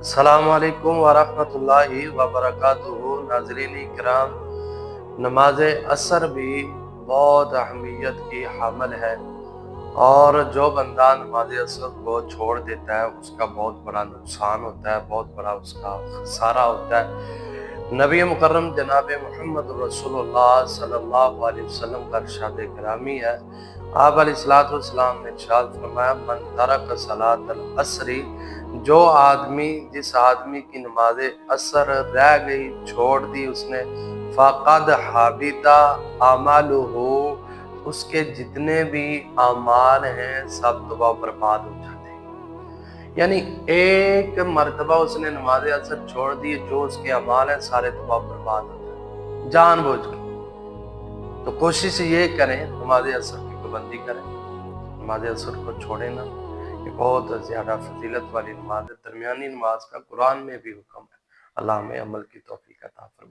السلام علیکم ورحمۃ اللہ وبرکاتہ۔ ناظرین کرام، نماز عصر بھی بہت اہمیت کی حامل ہے، اور جو بندہ نماز عصر کو چھوڑ دیتا ہے اس کا بہت بڑا نقصان ہوتا ہے، بہت بڑا اس کا خسارہ ہوتا ہے۔ نبی مکرم جناب محمد رسول اللہ صلی اللہ علیہ وسلم کا ارشاد گرامی ہے، آپ علیہ السلام نے ارشاد فرمایا، من ترک صلاۃ العصر، جس آدمی کی نماز عصر رہ گئی، چھوڑ دی اس نے، فقد حبط اعمالہ، اس کے جتنے بھی اعمال ہیں سب تباہ و برباد ہو جاتے ہیں۔ یعنی ایک مرتبہ اس نے نماز عصر چھوڑ دی، جو اس کے اعمال ہیں سارے تباہ و برباد ہو جاتے ہیں جان بوجھ کے۔ تو کوشش یہ کریں نماز عصر کی پابندی کریں، نماز عصر کو چھوڑیں نہ۔ یہ بہت زیادہ فضیلت والی نماز ہے، درمیانی نماز کا قرآن میں بھی حکم ہے۔ اللہ ہمیں عمل کی توفیق عطا فرمائے۔